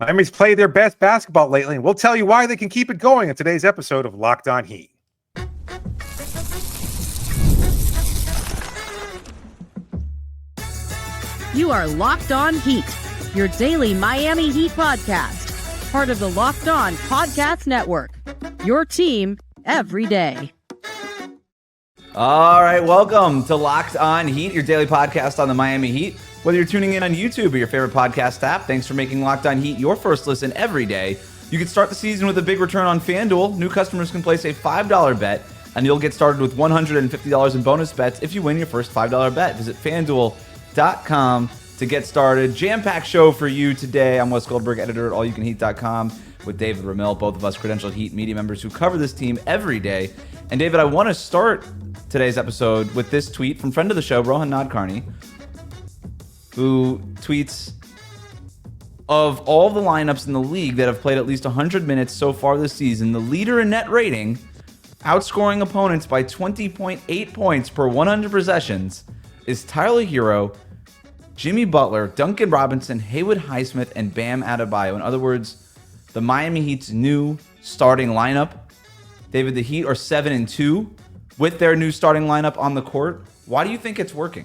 Miami's played their best basketball lately, and we'll tell you why they can keep it going in today's episode of Locked On Heat. You are Locked On Heat, your daily Miami Heat podcast, part of the Locked On Podcast Network, your team every day. All right, welcome to Locked On Heat, your daily podcast on the Miami Heat. Whether you're tuning in on YouTube or your favorite podcast app, thanks for making Locked On Heat your first listen every day. You can start the season with a big return on FanDuel. New customers can place a $5 bet, and you'll get started with $150 in bonus bets if you win your first $5 bet. Visit FanDuel.com to get started. Jam-packed show for you today. I'm Wes Goldberg, editor at allyoucanheat.com, with David Ramil, both of us credentialed Heat media members who cover this team every day. And David, I want to start today's episode with this tweet from friend of the show, Rohan Nadkarni, who tweets, of all the lineups in the league that have played at least 100 minutes so far this season, the leader in net rating, outscoring opponents by 20.8 points per 100 possessions, is Tyler Hero, Jimmy Butler, Duncan Robinson, Haywood Highsmith, and Bam Adebayo. In other words, the Miami Heat's new starting lineup. David, the Heat are 7-2 with their new starting lineup on the court. Why do you think it's working?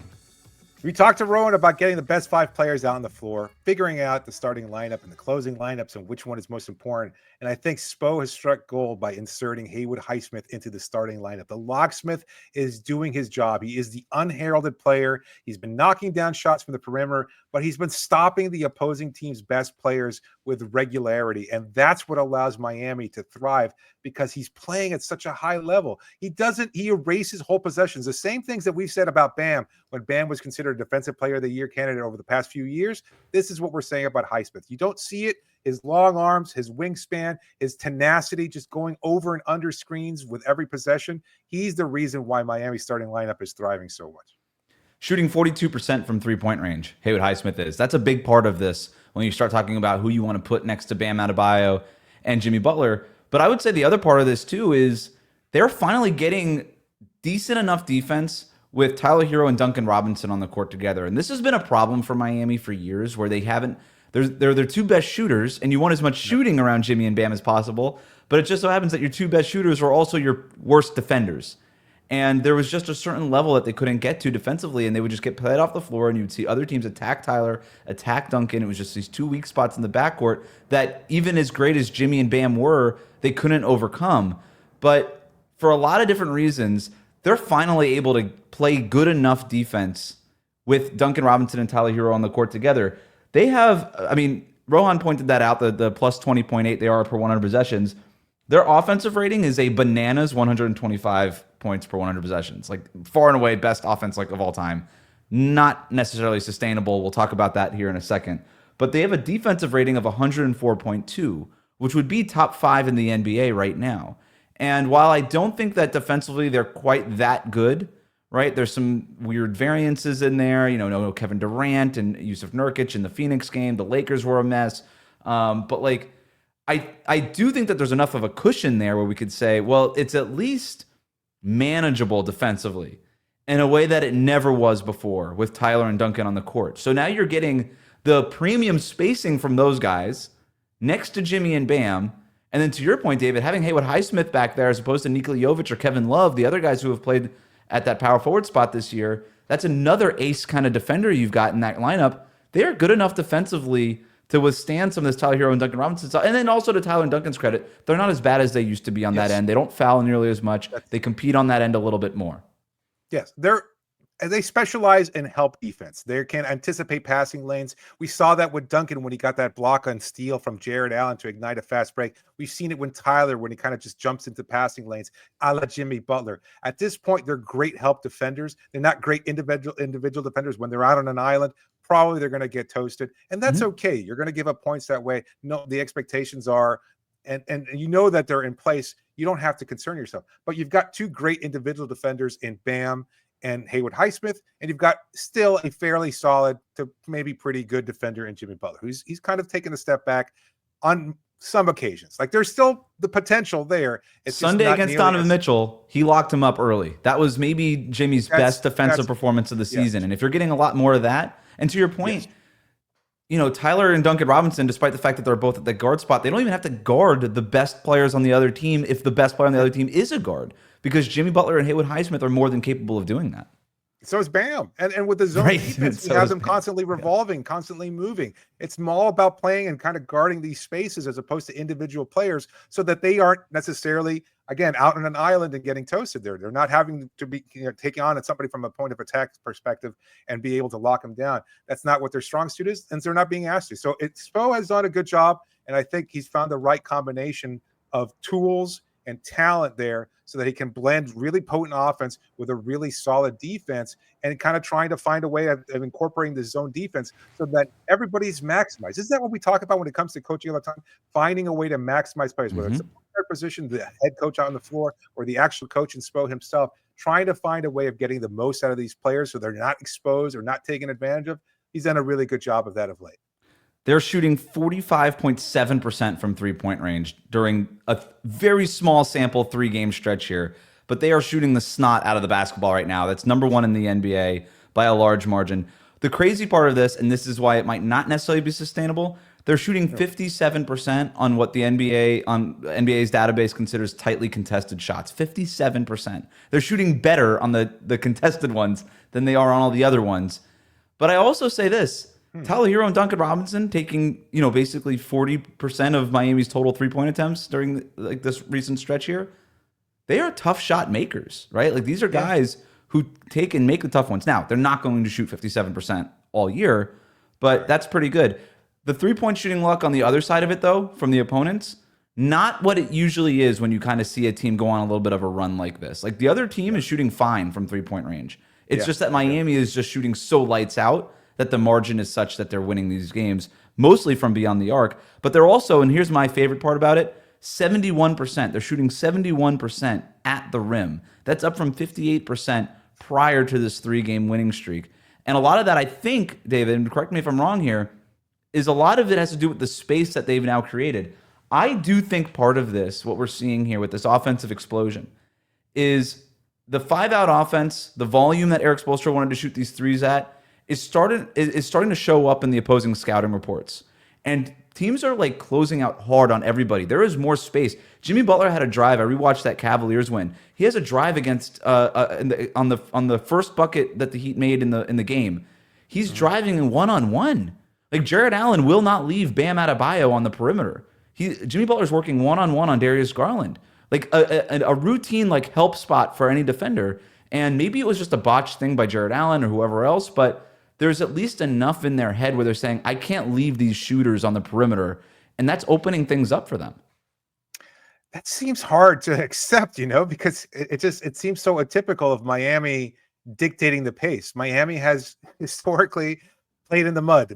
We talked to Rowan about getting the best 5 players out on the floor, figuring out the starting lineup and the closing lineups and which one is most important. And I think Spo has struck gold by inserting Haywood Highsmith into the starting lineup. The locksmith is doing his job. He is the unheralded player. He's been knocking down shots from the perimeter, but he's been stopping the opposing team's best players with regularity. And that's what allows Miami to thrive, because he's playing at such a high level. He erases whole possessions. The same things that we've said about Bam when Bam was considered a defensive player of the year candidate over the past few years. This is what we're saying about Highsmith. You don't see it. His long arms, his wingspan, his tenacity, just going over and under screens with every possession. He's the reason why Miami's starting lineup is thriving so much. Shooting 42% from three-point range, Haywood Highsmith is. That's a big part of this when you start talking about who you want to put next to Bam Adebayo and Jimmy Butler. But I would say the other part of this, too, is they're finally getting decent enough defense with Tyler Hero and Duncan Robinson on the court together. And this has been a problem for Miami for years, where they haven't, they're their two best shooters, and you want as much shooting around Jimmy and Bam as possible, but it just so happens that your two best shooters are also your worst defenders. And there was just a certain level that they couldn't get to defensively, and they would just get played off the floor, and you'd see other teams attack Tyler, attack Duncan. It was just these two weak spots in the backcourt that, even as great as Jimmy and Bam were, they couldn't overcome. But for a lot of different reasons, they're finally able to play good enough defense with Duncan Robinson and Tyler Hero on the court together. They have, I mean, Rohan pointed that out, the plus 20.8 they are per 100 possessions. Their offensive rating is a bananas 125 points per 100 possessions. Like, far and away best offense of all time. Not necessarily sustainable. We'll talk about that here in a second. But they have a defensive rating of 104.2, which would be top 5 in the NBA right now. And while I don't think that defensively they're quite that good, right? There's some weird variances in there. You know, no Kevin Durant and Yusuf Nurkic in the Phoenix game. The Lakers were a mess. But I do think that there's enough of a cushion there where we could say, well, it's at least manageable defensively in a way that it never was before with Tyler and Duncan on the court. So now you're getting the premium spacing from those guys next to Jimmy and Bam. And then to your point, David, having Haywood Highsmith back there as opposed to Nikola Jovic or Kevin Love, the other guys who have played at that power forward spot this year, that's another ace kind of defender you've got in that lineup. They are good enough defensively to withstand some of this Tyler Hero and Duncan Robinson stuff. And then also, to Tyler and Duncan's credit, they're not as bad as they used to be on that end. They don't foul nearly as much. They compete on that end a little bit more. Yes, they specialize in help defense. They can anticipate passing lanes. We saw that with Duncan when he got that block on steal from Jared Allen to ignite a fast break. We've seen it with Tyler when he kind of just jumps into passing lanes, a la Jimmy Butler. At this point, they're great help defenders. They're not great individual defenders. When they're out on an island, probably they're going to get toasted. And that's okay. You're going to give up points that way. No, the expectations are, and you know that they're in place. You don't have to concern yourself. But you've got two great individual defenders in Bam and Haywood Highsmith, and you've got still a fairly solid to maybe pretty good defender in Jimmy Butler, who's kind of taken a step back on some occasions. Like, there's still the potential there. It's Sunday against Donovan Mitchell, he locked him up early. That was maybe Jimmy's best defensive performance of the season. And if you're getting a lot more of that, and to your point, Tyler and Duncan Robinson, despite the fact that they're both at the guard spot, they don't even have to guard the best players on the other team if the best player on the other team is a guard, because Jimmy Butler and Haywood Highsmith are more than capable of doing that. So is Bam. And with the zone defense, he has them constantly revolving, constantly moving. It's all about playing and kind of guarding these spaces as opposed to individual players so that they aren't necessarily, again, out on an island and getting toasted there. They're not having to be taking on somebody from a point of attack perspective and be able to lock them down. That's not what their strong suit is, and they're not being asked to. So Spo has done a good job, and I think he's found the right combination of tools and talent there so that he can blend really potent offense with a really solid defense, and kind of trying to find a way of incorporating the zone defense so that everybody's maximized. Isn't that what we talk about when it comes to coaching all the time? Finding a way to maximize players, whether it's a player position, the head coach out on the floor, or the actual coach and Spo himself, trying to find a way of getting the most out of these players so they're not exposed or not taken advantage of. He's done a really good job of that of late. They're shooting 45.7% from three-point range during a very small sample 3-game stretch here, but they are shooting the snot out of the basketball right now. That's number 1 in the NBA by a large margin. The crazy part of this, and this is why it might not necessarily be sustainable, they're shooting 57% on what the NBA's database considers tightly contested shots. 57%. They're shooting better on the contested ones than they are on all the other ones. But I also say this, Tyler Hero and Duncan Robinson taking, basically 40% of Miami's total 3-point attempts during this recent stretch here. They are tough shot makers, right? Like, these are guys who take and make the tough ones. Now, they're not going to shoot 57% all year, but that's pretty good. The 3-point shooting luck on the other side of it, though, from the opponents, not what it usually is when you kind of see a team go on a little bit of a run like this. Like, the other team is shooting fine from 3-point range. It's just that Miami is just shooting so lights out that the margin is such that they're winning these games, mostly from beyond the arc. But they're also, and here's my favorite part about it, 71%. They're shooting 71% at the rim. That's up from 58% prior to this 3-game winning streak. And a lot of that, I think, David, and correct me if I'm wrong here, is a lot of it has to do with the space that they've now created. I do think part of this, what we're seeing here with this offensive explosion, is the 5-out offense, the volume that Eric Spoelstra wanted to shoot these threes at, is starting to show up in the opposing scouting reports. And teams are closing out hard on everybody. There is more space. Jimmy Butler had a drive. I rewatched that Cavaliers win. He has a drive against on the first bucket that the Heat made in the game. He's driving in one-on-one. Jared Allen will not leave Bam Adebayo on the perimeter. Jimmy Butler's working one-on-one on Darius Garland. A routine help spot for any defender. And maybe it was just a botched thing by Jared Allen or whoever else, but there's at least enough in their head where they're saying, I can't leave these shooters on the perimeter, and that's opening things up for them. That seems hard to accept, because it seems so atypical of Miami dictating the pace. Miami has historically played in the mud.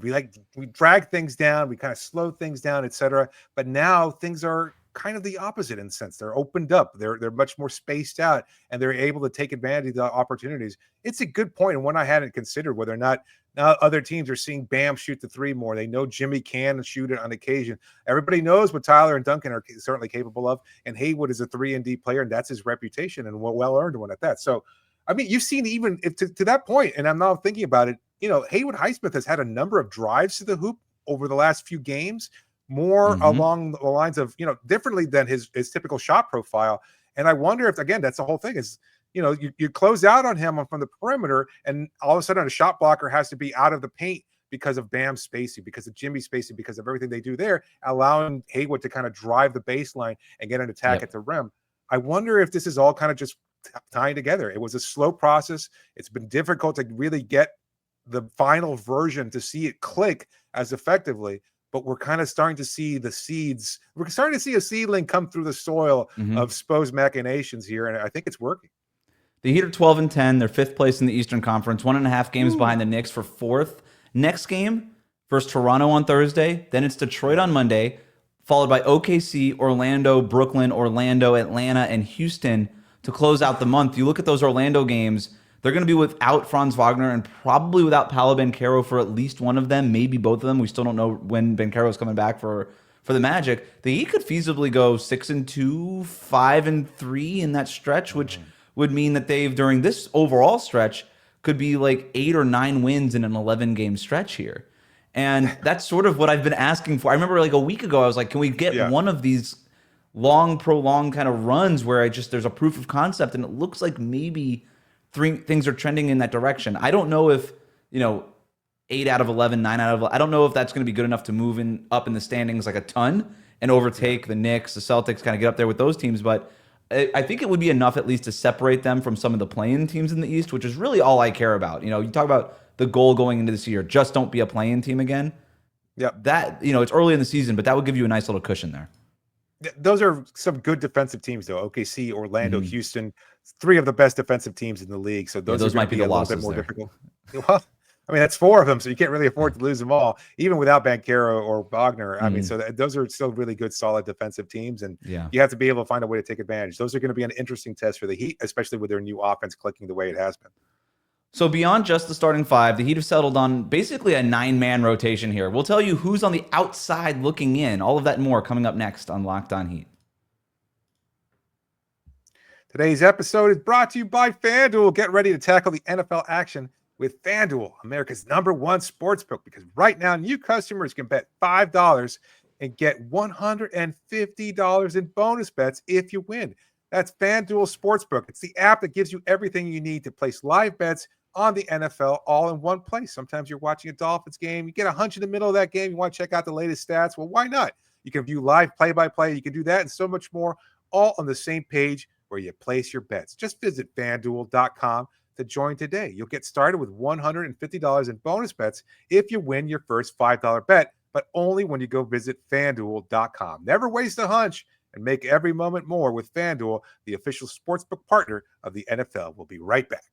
We drag things down, we kind of slow things down, etc. But now things are kind of the opposite in a sense. They're opened up. They're much more spaced out, and they're able to take advantage of the opportunities. It's a good point, and one I hadn't considered, whether or not now other teams are seeing Bam shoot the 3 more. They know Jimmy can shoot it on occasion. Everybody knows what Tyler and Duncan are certainly capable of, and Haywood is a 3-and-D player, and that's his reputation, and well-earned one at that. So, I mean, you've seen even if to that point, and I'm now thinking about it, Haywood Highsmith has had a number of drives to the hoop over the last few games, more along the lines of, differently than his typical shot profile. And I wonder if, again, that's the whole thing is, you close out on him from the perimeter, and all of a sudden a shot blocker has to be out of the paint because of Bam's spacing, because of Jimmy's spacing, because of everything they do there, allowing Haywood to kind of drive the baseline and get an attack at the rim. I wonder if this is all kind of just tying together. It was a slow process. It's been difficult to really get the final version to see it click as effectively. But we're kind of starting to see the seeds. We're starting to see a seedling come through the soil of Spo's machinations here, and I think it's working. The Heat are 12-10. They're 5th place in the Eastern Conference, 1.5 games behind the Knicks for 4th. Next game versus Toronto on Thursday. Then it's Detroit on Monday, followed by OKC, Orlando, Brooklyn, Orlando, Atlanta, and Houston to close out the month. You look at those Orlando games, they're going to be without Franz Wagner and probably without Paolo Banchero for at least one of them, maybe both of them. We still don't know when Banchero is coming back for the Magic. The Heat could feasibly go 6-2, 5-3 in that stretch, which would mean that they've, during this overall stretch, could be 8 or 9 wins in an 11-game stretch here. And that's sort of what I've been asking for. I remember like a week ago, I was like, can we get one of these long, prolonged kind of runs where there's a proof of concept, and it looks like maybe things are trending in that direction. I don't know if, 8 out of 11, 9 out of 11, I don't know if that's going to be good enough to move up in the standings like a ton and overtake the Knicks, the Celtics, kind of get up there with those teams. But I think it would be enough at least to separate them from some of the play-in teams in the East, which is really all I care about. You talk about the goal going into this year, just don't be a play-in team again. Yeah. That, it's early in the season, but that would give you a nice little cushion there. Those are some good defensive teams, though. OKC, Orlando, Houston, 3 of the best defensive teams in the league. So those might be a the little bit losses more there. difficult. Well, I mean, that's 4 of them, so you can't really afford to lose them all, even without Banchero or Wagner. I mean, so those are still really good, solid defensive teams, and you have to be able to find a way to take advantage. Those are going to be an interesting test for the Heat, especially with their new offense clicking the way it has been. So beyond just the starting 5, the Heat have settled on basically a 9-man rotation here. We'll tell you who's on the outside looking in. All of that and more coming up next on Locked On Heat. Today's episode is brought to you by FanDuel. Get ready to tackle the NFL action with FanDuel, America's #1 sportsbook, because right now new customers can bet $5 and get $150 in bonus bets if you win. That's FanDuel Sportsbook. It's the app that gives you everything you need to place live bets on the NFL all in one place. Sometimes you're watching a Dolphins game, you get a hunch in the middle of that game, you want to check out the latest stats. Well, why not? You can view live play-by-play. You can do that and so much more, all on the same page where you place your bets. Just visit FanDuel.com to join today. You'll get started with $150 in bonus bets if you win your first $5 bet, but only when you go visit FanDuel.com. Never waste a hunch and make every moment more with FanDuel, the official sportsbook partner of the NFL. We'll be right back.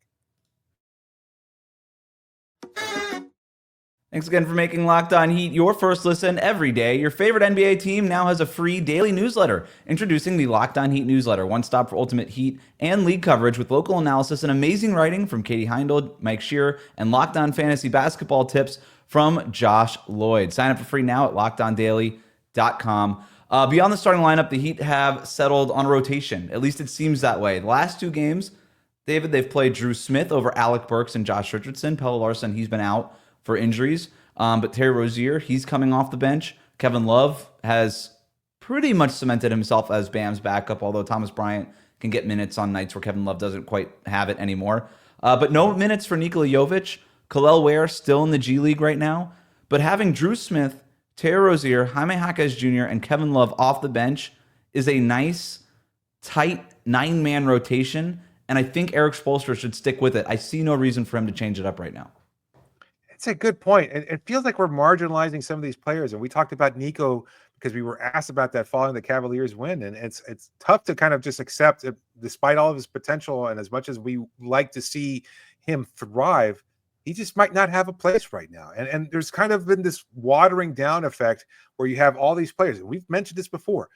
Thanks again for making Locked On Heat your first listen every day. Your favorite NBA team now has a free daily newsletter. Introducing the Locked On Heat newsletter, one stop for ultimate Heat and league coverage with local analysis and amazing writing from Katie Heindel, Mike Shearer, and Locked On Fantasy Basketball tips from Josh Lloyd. Sign up for free now at LockedOnDaily.com. Beyond the starting lineup, the Heat have settled on rotation. At least it seems that way. The last 2 games, David, they've played Drew Smith over Alec Burks and Josh Richardson. Pelle Larsson, he's been out for injuries. But Terry Rozier, he's coming off the bench. Kevin Love has pretty much cemented himself as Bam's backup, although Thomas Bryant can get minutes on nights where Kevin Love doesn't quite have it anymore. But no minutes for Nikola Jovic. Kel'el Ware still in the G League right now. But having Drew Smith, Terry Rozier, Jaime Jaquez Jr., and Kevin Love off the bench is a nice, tight 9-man rotation. And I think Eric Spoelstra should stick with it. I see no reason for him to change it up right now. It's a good point. It feels like we're marginalizing some of these players. And we talked about Nico because we were asked about that following the Cavaliers win. And it's tough to kind of just accept it, despite all of his potential. And as much as we like to see him thrive, he just might not have a place right now. And there's kind of been this watering down effect where you have all these players. And we've mentioned this before.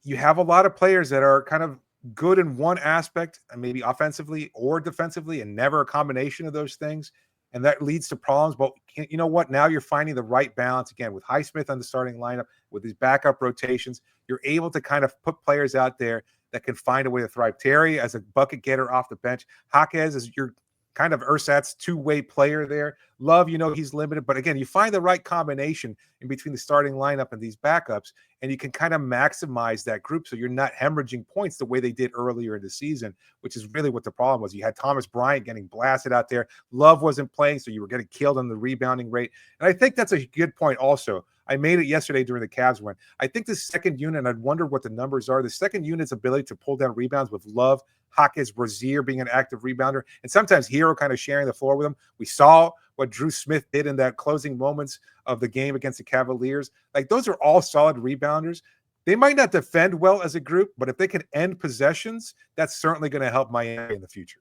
You have a lot of players that are kind of good in one aspect, and maybe offensively or defensively, and never a combination of those things. And that leads to problems. But you know what? Now you're finding the right balance again with Highsmith on the starting lineup, with these backup rotations. You're able to kind of put players out there that can find a way to thrive. Terry as a bucket getter off the bench. Jaquez is your kind of ersatz two-way player there. Love, he's limited. But again, you find the right combination in between the starting lineup and these backups, and you can kind of maximize that group so you're not hemorrhaging points the way they did earlier in the season, which is really what the problem was. You had Thomas Bryant getting blasted out there. Love wasn't playing, so you were getting killed on the rebounding rate. And I think that's a good point also. I made it yesterday during the Cavs win. I think the second unit, and I'd wonder what the numbers are, the second unit's ability to pull down rebounds with Love, Jaquez, Rozier being an active rebounder, and sometimes Hero kind of sharing the floor with him. We saw what Drew Smith did in that closing moments of the game against the Cavaliers. Like, those are all solid rebounders. They might not defend well as a group, but if they can end possessions, that's certainly going to help Miami in the future.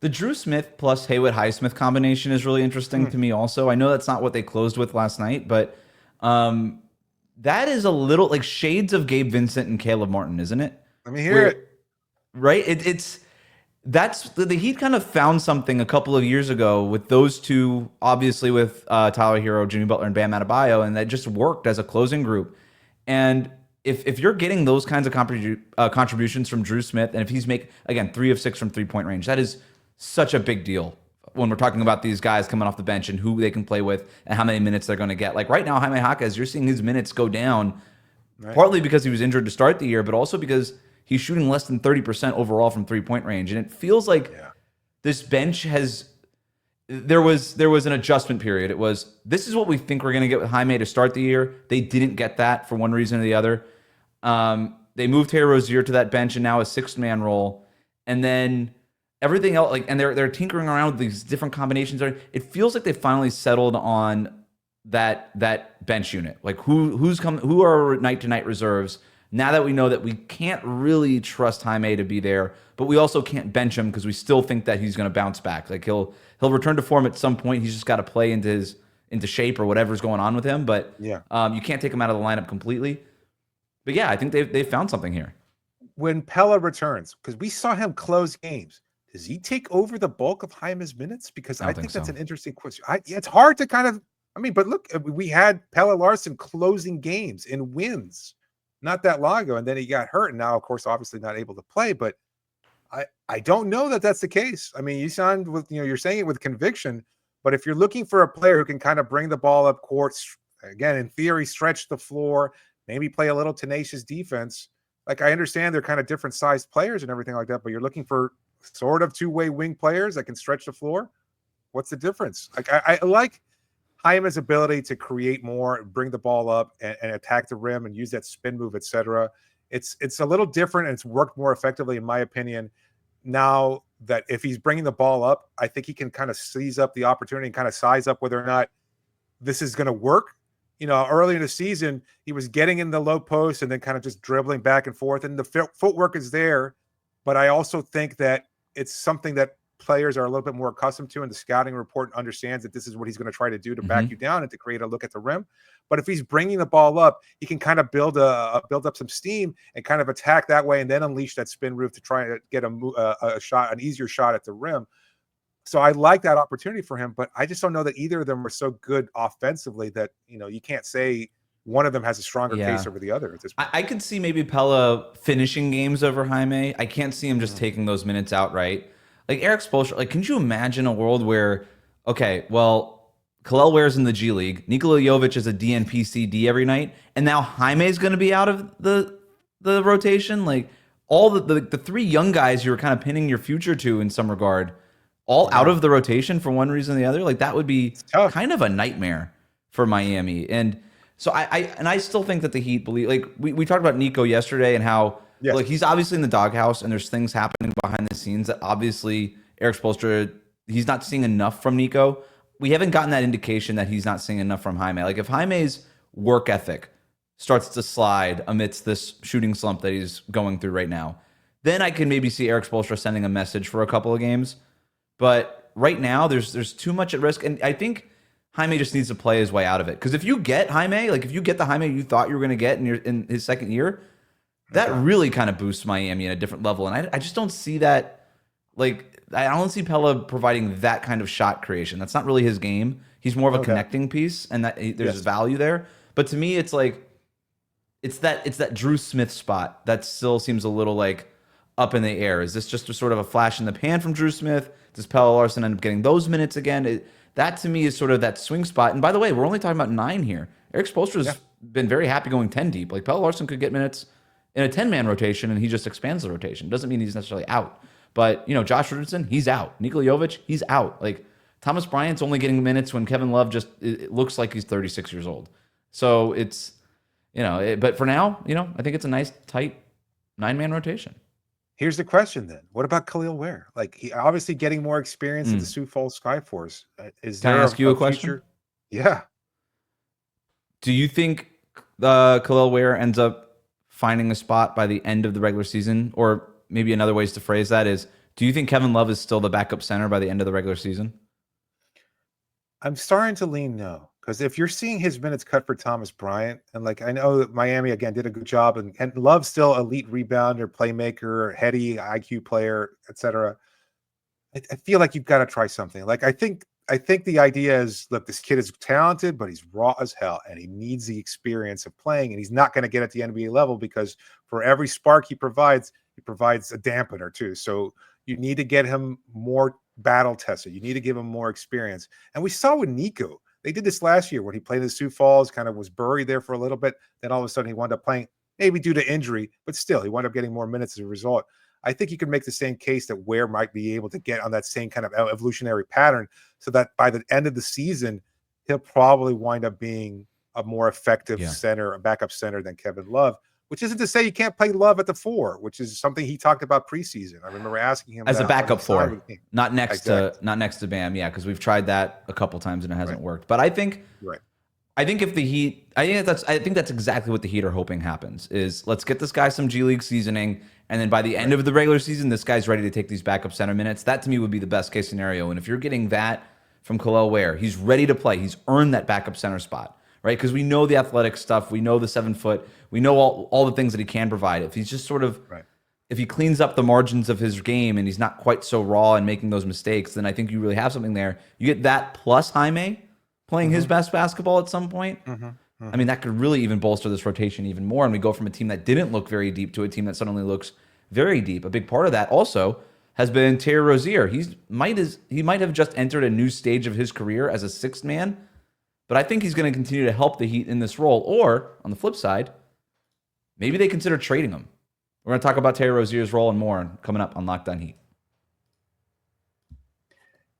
The Drew Smith plus Haywood Highsmith combination is really interesting to me also. I know that's not what they closed with last night, but that is a little like shades of Gabe Vincent and Caleb Martin, isn't it? Let me hear it. Right? That's the Heat kind of found something a couple of years ago with those two, obviously with Tyler Hero, Jimmy Butler, and Bam Adebayo, and that just worked as a closing group. And if you're getting those kinds of contributions from Drew Smith, and if he's again 3 of 6 from 3-point range, that is such a big deal when we're talking about these guys coming off the bench and who they can play with and how many minutes they're going to get. Like right now, Jaime Jaquez, you're seeing his minutes go down, partly because he was injured to start the year, but also because he's shooting less than 30% overall from 3-point range. And it feels like this bench has, there was an adjustment period. It was, this is what we think we're going to get with Jaime to start the year. They didn't get that for one reason or the other. They moved Terry Rozier to that bench and now a 6-man role. And then everything else, like, and they're tinkering around with these different combinations. It feels like they finally settled on that bench unit. Like who are night to night reserves. Now that we know that we can't really trust Jaime to be there, but we also can't bench him because we still think that he's going to bounce back. Like he'll return to form at some point. He's just got to play into shape or whatever's going on with him. But you can't take him out of the lineup completely. But yeah, I think they found something here. When Pella returns, because we saw him close games, does he take over the bulk of Jaime's minutes? Because I think that's an interesting question. It's hard to kind of, but look, we had Pella Larsson closing games in wins not that long ago, and then he got hurt, and now, of course, obviously not able to play. But I don't know that that's the case. I mean, you sound with, you're saying it with conviction, but if you're looking for a player who can kind of bring the ball up court, again, in theory, stretch the floor, maybe play a little tenacious defense. Like, I understand they're kind of different sized players and everything like that, but you're looking for sort of two-way wing players that can stretch the floor. What's the difference? Like, I like Jaime's ability to create more, bring the ball up and attack the rim and use that spin move, etc. It's a little different, and it's worked more effectively, in my opinion. Now that if he's bringing the ball up, I think he can kind of seize up the opportunity and kind of size up whether or not this is going to work. Early in the season, he was getting in the low post and then kind of just dribbling back and forth, and the footwork is there. But I also think that it's something that players are a little bit more accustomed to, and the scouting report understands that this is what he's going to try to do to back you down and to create a look at the rim. But if he's bringing the ball up, he can kind of build up some steam and kind of attack that way, and then unleash that spin move to try to get a shot, an easier shot at the rim. So I like that opportunity for him, but I just don't know that either of them are so good offensively that, you can't say one of them has a stronger case over the other at this point. I could see maybe Pella finishing games over Jaime. I can't see him just taking those minutes outright. Like Eric Spoelstra, like, can you imagine a world where, okay, well, Kel'el Ware's in the G League, Nikola Jovic is a DNP CD every night, and now Jaime's going to be out of the rotation? Like, all the three young guys you were kind of pinning your future to in some regard, all out of the rotation for one reason or the other, like, that would be kind of a nightmare for Miami. And so I still think that the Heat believe, like, we talked about Nico yesterday and how like he's obviously in the doghouse and there's things happening behind the scenes that obviously Eric Spoelstra, he's not seeing enough from Nico. We haven't gotten that indication that he's not seeing enough from Jaime. Like, if Jaime's work ethic starts to slide amidst this shooting slump that he's going through right now, then I can maybe see Eric Spoelstra sending a message for a couple of games. But right now, there's too much at risk, and I think Jaime just needs to play his way out of it. Because if you get Jaime, like if you get the Jaime you thought you were going to get in his second year, that really kind of boosts Miami in a different level. And I just don't see that. Like, I don't see Pella providing that kind of shot creation. That's not really his game. He's more of a connecting piece, and that there's value there. But to me, it's like it's that Drew Smith spot that still seems a little like up in the air. Is this just a sort of a flash in the pan from Drew Smith? Does Pella Larsson end up getting those minutes again? That to me is sort of that swing spot. And by the way, we're only talking about 9 here. Eric Spoelstra's been very happy going 10 deep. Like, Pella Larsson could get minutes in a 10-man rotation, and he just expands the rotation. Doesn't mean he's necessarily out. But, Josh Richardson, he's out. Nikola Jovic, he's out. Like, Thomas Bryant's only getting minutes when Kevin Love it looks like he's 36 years old. So it's, but for now, I think it's a nice, tight 9-man rotation. Here's the question then. What about Kel'el Ware? Like, he obviously getting more experience in the Sioux Falls Skyforce. Can I ask you a question? Future? Yeah. Do you think Kel'el Ware ends up finding a spot by the end of the regular season? Or maybe another ways to phrase that is, do you think Kevin Love is still the backup center by the end of the regular season? I'm starting to lean no. Because if you're seeing his minutes cut for Thomas Bryant, and like, I know that Miami again did a good job, and Love's still elite rebounder, playmaker, heady IQ player, etc. I feel like you've got to try something. Like, I think the idea is, look, this kid is talented, but he's raw as hell, and he needs the experience of playing, and he's not going to get at the NBA level because for every spark he provides a dampener too. So you need to get him more battle tested. You need to give him more experience. And we saw with Nico, they did this last year when he played in Sioux Falls, kind of was buried there for a little bit. Then all of a sudden he wound up playing, maybe due to injury, but still he wound up getting more minutes as a result. I think you can make the same case that Ware might be able to get on that same kind of evolutionary pattern so that by the end of the season, he'll probably wind up being a more effective center, a backup center than Kevin Love, which isn't to say you can't play Love at the 4, which is something he talked about preseason. I remember asking him as a backup 4, not next to Bam. Yeah, because we've tried that a couple times and it hasn't worked. But I think if the Heat, I think that's exactly what the Heat are hoping happens. Is let's get this guy some G League seasoning, and then by the end of the regular season, this guy's ready to take these backup center minutes. That to me would be the best case scenario. And if you're getting that from Kel'el Ware, he's ready to play. He's earned that backup center spot. Right, because we know the athletic stuff, we know the 7 foot, we know all the things that he can provide. If he's just sort of, if he cleans up the margins of his game and he's not quite so raw and making those mistakes, then I think you really have something there. You get that plus Jaime playing his best basketball at some point. I mean, that could really even bolster this rotation even more, and we go from a team that didn't look very deep to a team that suddenly looks very deep. A big part of that also has been Terry Rozier. He might have just entered a new stage of his career as a sixth man. But I think he's going to continue to help the Heat in this role. Or, on the flip side, maybe they consider trading him. We're going to talk about Terry Rozier's role and more coming up on Locked On Heat.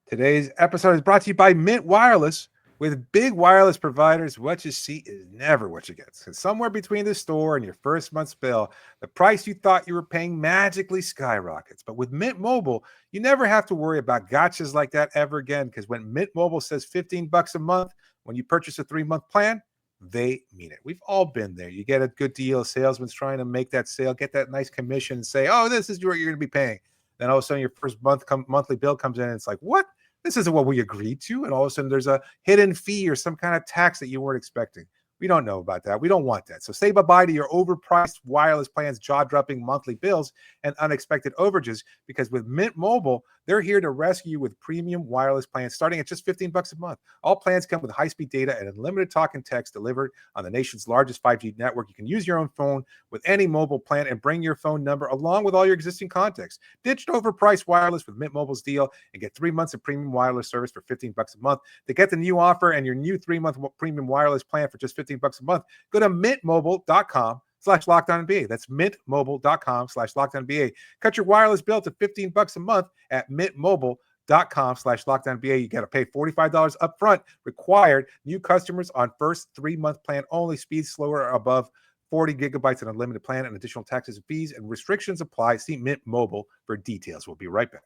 Today's episode is brought to you by Mint Wireless. With big wireless providers, what you see is never what you get. So somewhere between the store and your first month's bill, the price you thought you were paying magically skyrockets. But with Mint Mobile, you never have to worry about gotchas like that ever again, because when Mint Mobile says $15 a month, when you purchase a 3-month plan, they mean it. We've all been there. You get a good deal, a salesman's trying to make that sale, get that nice commission and say, oh, this is what you're going to be paying. Then all of a sudden your first monthly bill comes in and it's like, what? This isn't what we agreed to. And all of a sudden there's a hidden fee or some kind of tax that you weren't expecting. We don't know about that. We don't want that. So say bye-bye to your overpriced wireless plans, jaw-dropping monthly bills, and unexpected overages, because with Mint Mobile, they're here to rescue you with premium wireless plans starting at just $15 a month. All plans come with high-speed data and unlimited talk and text delivered on the nation's largest 5G network. You can use your own phone with any mobile plan and bring your phone number along with all your existing contacts. Ditch overpriced wireless with Mint Mobile's deal and get 3 months of premium wireless service for $15 a month. To get the new offer and your new 3-month premium wireless plan for just $15 a month, go to mintmobile.com/LockedOnNBA. That's mintmobile.com/LockedOnNBA. Cut your wireless bill to $15 a month at mintmobile.com/LockedOnNBA. You got to pay $45 up front. Required. New customers on first 3-month plan only. Speed slower or above 40 gigabytes and unlimited plan, and additional taxes and fees and restrictions apply. See Mint Mobile for details. We'll be right back.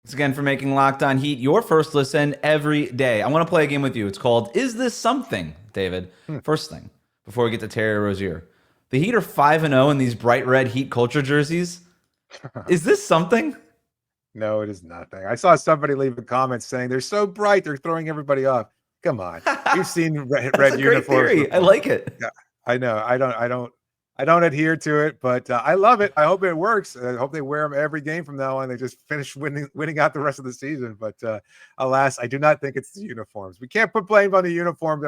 Thanks again for making Locked On Heat your first listen every day. I want to play a game with you. It's called Is This Something, David? First thing, before we get to Terry Rozier. The Heat are 5-0 in these bright red Heat culture jerseys. Is this something? No, it is nothing. I saw somebody leave a comment saying they're so bright, they're throwing everybody off. Come on. You've seen red uniforms. Theory. I like it. Yeah, I know. I don't adhere to it, but I love it. I hope it works. I hope they wear them every game from now on. They just finish winning out the rest of the season. But alas, I do not think it's the uniforms. We can't put blame on the uniforms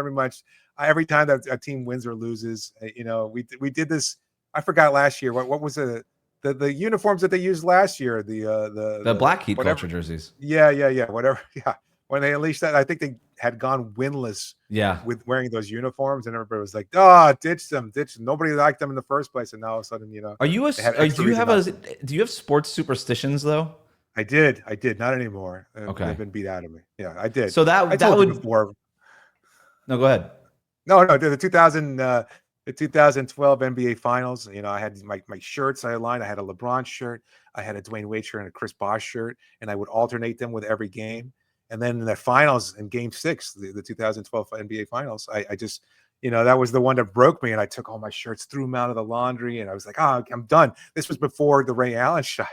every time that a team wins or loses. We did this. I forgot last year. What was the uniforms that they used last year? The black Heat culture jerseys. Yeah. Whatever. Yeah. When they unleashed that, I think they had gone winless with wearing those uniforms, and everybody was like, oh, ditch them. Nobody liked them in the first place. And now all of a sudden, do you have sports superstitions though? I did. Not anymore. Okay. They've been beat out of me. Yeah, I did. So that would before. No, go ahead. No, the 2012 NBA Finals. I had my shirts I aligned. I had a LeBron shirt, I had a Dwayne Wade shirt, and a Chris Bosh shirt, and I would alternate them with every game. And then in the finals in Game 6, the 2012 NBA Finals, I just, that was the one that broke me. And I took all my shirts, threw them out of the laundry, and I was like, oh, I'm done. This was before the Ray Allen shot.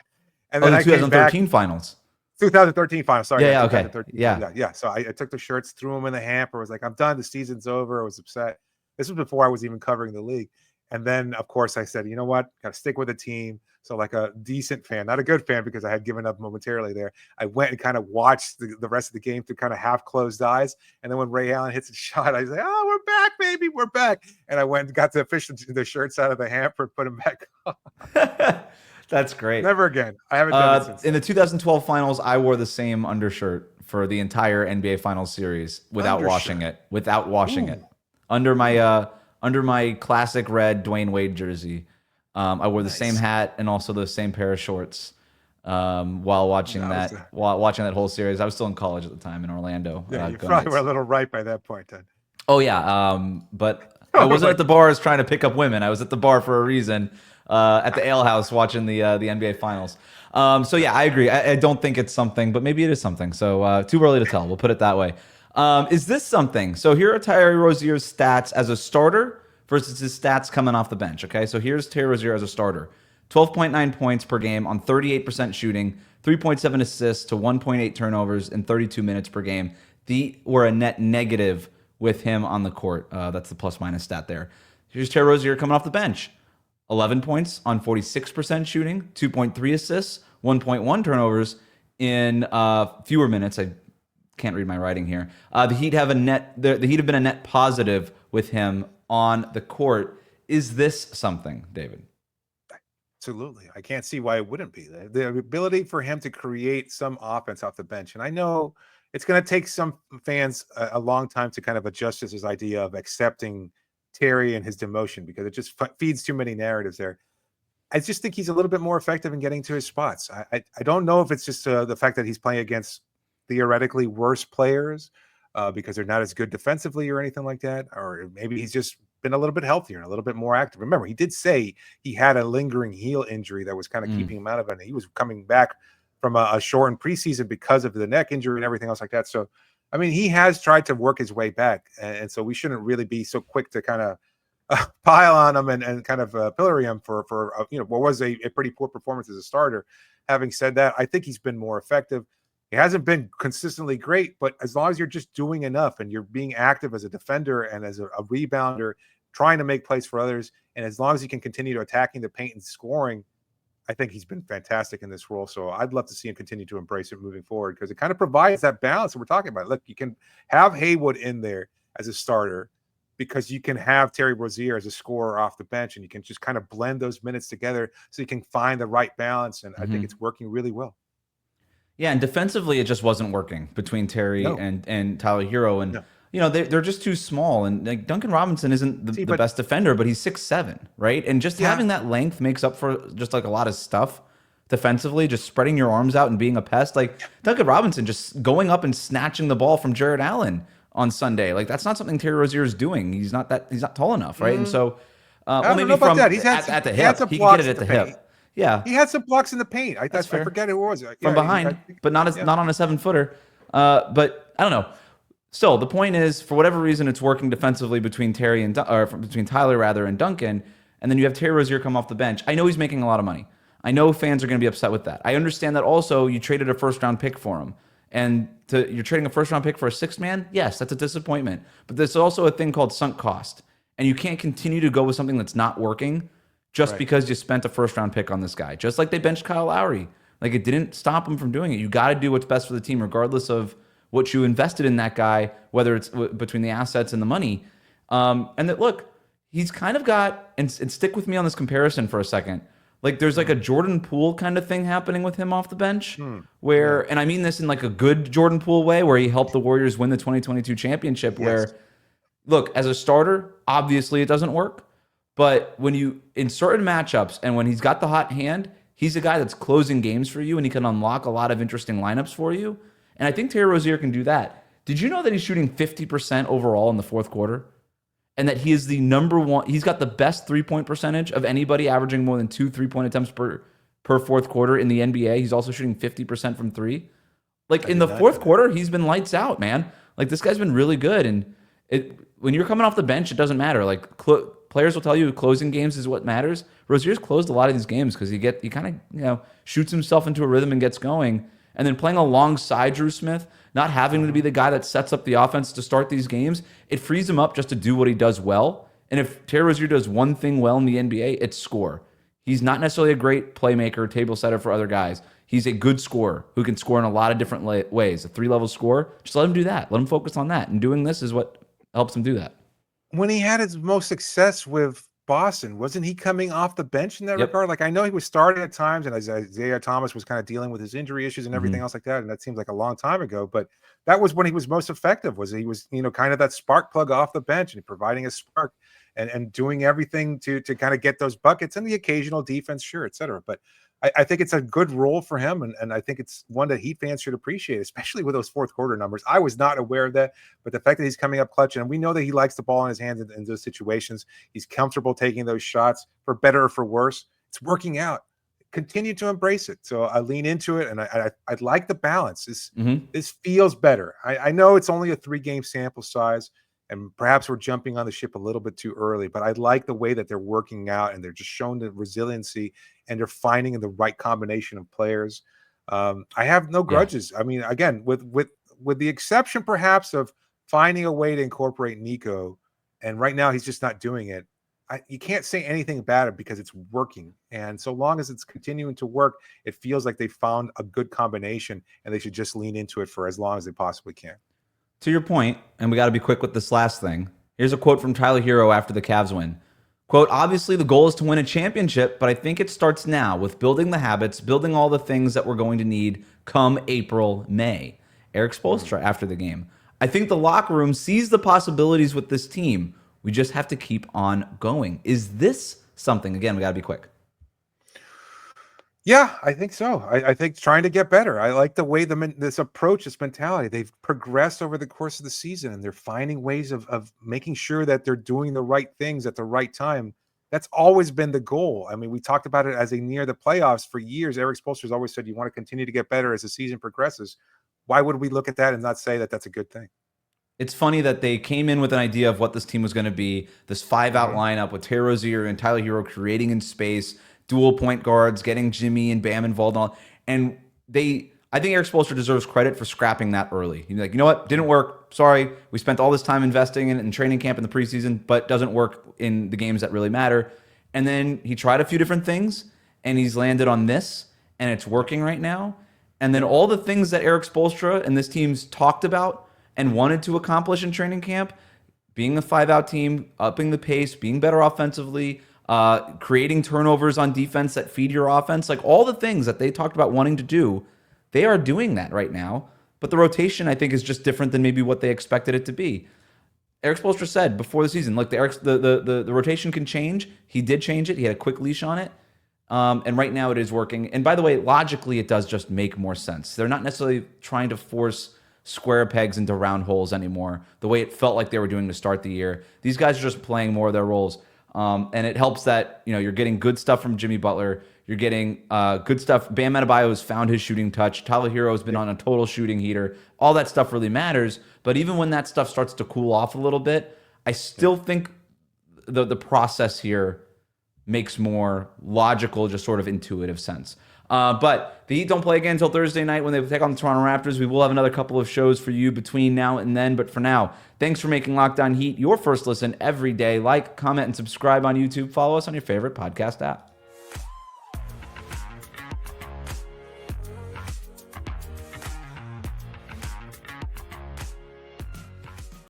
And then the 2013 Finals. 2013 Finals. Sorry. Yeah. Okay. Yeah. So I took the shirts, threw them in the hamper. I was like, I'm done. The season's over. I was upset. This was before I was even covering the league. And then, of course, I said, you know what? Got to stick with the team. So like a decent fan, not a good fan because I had given up momentarily there. I went and kind of watched the rest of the game through kind of half closed eyes. And then when Ray Allen hits a shot, I was like, oh, we're back, baby. We're back. And I went and got the shirts out of the hamper and put them back on. That's great. Never again. I haven't done it since. In the 2012 finals, I wore the same undershirt for the entire NBA Finals series without washing it. Without washing it, under my classic red Dwayne Wade jersey. I wore the same hat and also the same pair of shorts while watching that whole series. I was still in college at the time in Orlando. Yeah, you probably were a little ripe by that point then. Oh yeah, but I wasn't at the bars trying to pick up women. I was at the bar for a reason. At the ale house watching the NBA Finals. So yeah, I agree. I don't think it's something, but maybe it is something. So too early to tell. We'll put it that way. Is this something? So here are Terry Rozier's stats as a starter versus his stats coming off the bench. Okay, so here's Terry Rozier as a starter: 12.9 points per game on 38% shooting, 3.7 assists to 1.8 turnovers in 32 minutes per game. Were a net negative with him on the court. That's the plus minus stat there. Here's Terry Rozier coming off the bench: 11 points on 46% shooting, 2.3 assists, 1.1 turnovers in fewer minutes. I can't read my writing here. The Heat have been a net positive with him on the court. Is this something, David? Absolutely. I can't see why it wouldn't be. The ability for him to create some offense off the bench. And I know it's going to take some fans a long time to kind of adjust to this idea of accepting Terry and his demotion, because it just feeds too many narratives there. I just think he's a little bit more effective in getting to his spots. I don't know if it's just the fact that he's playing against theoretically worse players because they're not as good defensively or anything like that, or maybe he's just been a little bit healthier and a little bit more active. Remember, he did say he had a lingering heel injury that was kind of keeping him out of it. He was coming back from a shortened preseason because of the neck injury and everything else like that. So, I mean, he has tried to work his way back, and so we shouldn't really be so quick to kind of pile on him and kind of pillory him for what was a pretty poor performance as a starter. Having said that, I think he's been more effective. He hasn't been consistently great, but as long as you're just doing enough and you're being active as a defender and as a rebounder, trying to make plays for others, and as long as he can continue to attacking the paint and scoring, I think he's been fantastic in this role. So I'd love to see him continue to embrace it moving forward, because it kind of provides that balance that we're talking about. Look, you can have Haywood in there as a starter because you can have Terry Rozier as a scorer off the bench, and you can just kind of blend those minutes together so you can find the right balance. And I think it's working really well. Yeah, and defensively, it just wasn't working between Terry and Tyler Hero. And, they're just too small. And like Duncan Robinson isn't the best defender, but he's 6'7", right? And just having that length makes up for just like a lot of stuff defensively, just spreading your arms out and being a pest. Like Duncan Robinson just going up and snatching the ball from Jared Allen on Sunday. Like that's not something Terry Rozier is doing. He's not tall enough, right? And so I don't know about that. He's had at the hip. He can get it at the hip. Yeah, he had some blocks in the paint. I forget who it was from behind, but not on a 7-footer. But I don't know. Still, the point is, for whatever reason, it's working defensively between between Tyler and Duncan, and then you have Terry Rozier come off the bench. I know he's making a lot of money. I know fans are going to be upset with that. I understand that. Also, you traded a first-round pick for him, and you're trading a first-round pick for a sixth man. Yes, that's a disappointment. But there's also a thing called sunk cost, and you can't continue to go with something that's not working just because you spent a first-round pick on this guy. Just like they benched Kyle Lowry. Like, it didn't stop him from doing it. You got to do what's best for the team, regardless of what you invested in that guy, whether it's between the assets and the money. And that, look, he's kind of got, and stick with me on this comparison for a second, like there's like a Jordan Poole kind of thing happening with him off the bench, where, and I mean this in like a good Jordan Poole way, where he helped the Warriors win the 2022 championship, where, look, as a starter, obviously it doesn't work. But when you, in certain matchups, and when he's got the hot hand, he's a guy that's closing games for you, and he can unlock a lot of interesting lineups for you. And I think Terry Rozier can do that. Did you know that he's shooting 50% overall in the fourth quarter? And that he is the number one, he's got the best three-point percentage of anybody, averaging more than 2 3-point attempts per fourth quarter in the NBA. He's also shooting 50% from three. Like in the fourth quarter, he's been lights out, man. Like this guy's been really good. And when you're coming off the bench, it doesn't matter. Like players will tell you closing games is what matters. Rozier's closed a lot of these games because he kind of shoots himself into a rhythm and gets going. And then playing alongside Drew Smith, not having to be the guy that sets up the offense to start these games, it frees him up just to do what he does well. And if Terry Rozier does one thing well in the NBA, it's score. He's not necessarily a great playmaker, table setter for other guys. He's a good scorer who can score in a lot of different ways. A 3-level score, just let him do that. Let him focus on that. And doing this is what helps him do that. When he had his most success with Boston, wasn't he coming off the bench in that Yep. regard? Like, I know he was starting at times, and Isaiah Thomas was kind of dealing with his injury issues and everything else like that, and that seems like a long time ago. But that was when he was most effective. Was he was kind of that spark plug off the bench and providing a spark and doing everything to kind of get those buckets and the occasional defense, sure, et cetera. But I think it's a good role for him, and I think it's one that Heat fans should appreciate, especially with those fourth quarter numbers. I was not aware of that, but the fact that he's coming up clutch, and we know that he likes the ball in his hands in those situations. He's comfortable taking those shots, for better or for worse. It's working out. Continue to embrace it. So I lean into it, and I like the balance. This feels better. I know it's only a 3-game sample size, and perhaps we're jumping on the ship a little bit too early, but I like the way that they're working out, and they're just showing the resiliency, and they're finding the right combination of players. I have no grudges. I mean, again, with the exception perhaps of finding a way to incorporate Nico, and right now he's just not doing it. You can't say anything about it because it's working. And so long as it's continuing to work, it feels like they found a good combination, and they should just lean into it for as long as they possibly can. To your point, and we got to be quick with this last thing. Here's a quote from Tyler Hero after the Cavs win. Quote, obviously the goal is to win a championship, but I think it starts now with building the habits, building all the things that we're going to need come April, May. Erik Spoelstra after the game. I think the locker room sees the possibilities with this team. We just have to keep on going. Is this something, again, we got to be quick. Yeah, I think so. I think trying to get better. I like the way this approach, this mentality. They've progressed over the course of the season, and they're finding ways of making sure that they're doing the right things at the right time. That's always been the goal. I mean, we talked about it as they near the playoffs for years. Erik Spoelstra's always said you want to continue to get better as the season progresses. Why would we look at that and not say that that's a good thing? It's funny that they came in with an idea of what this team was going to be, this 5-out lineup with Terry Rozier and Tyler Hero creating in space, dual point guards, getting Jimmy and Bam involved on. And I think Erik Spoelstra deserves credit for scrapping that early. He's like, you know what? Didn't work. Sorry. We spent all this time investing in training camp in the preseason, but doesn't work in the games that really matter. And then he tried a few different things, and he's landed on this, and it's working right now. And then all the things that Erik Spoelstra and this team's talked about and wanted to accomplish in training camp, being a 5-out team, upping the pace, being better offensively, creating turnovers on defense that feed your offense, like all the things that they talked about wanting to do, they are doing that right now. But the rotation, I think, is just different than maybe what they expected it to be. Erik Spoelstra said before the season, look, the rotation can change. He did change it. He had a quick leash on it. And right now it is working. And by the way, logically, it does just make more sense. They're not necessarily trying to force square pegs into round holes anymore, the way it felt like they were doing to start the year. These guys are just playing more of their roles. And it helps that you're getting good stuff from Jimmy Butler. You're getting good stuff. Bam Adebayo has found his shooting touch. Tyler Hero has been on a total shooting heater. All that stuff really matters. But even when that stuff starts to cool off a little bit, I still think the process here makes more logical, just sort of intuitive sense. But the Heat don't play again until Thursday night when they take on the Toronto Raptors. We will have another couple of shows for you between now and then. But for now, thanks for making Locked On Heat your first listen every day. Like, comment, and subscribe on YouTube. Follow us on your favorite podcast app.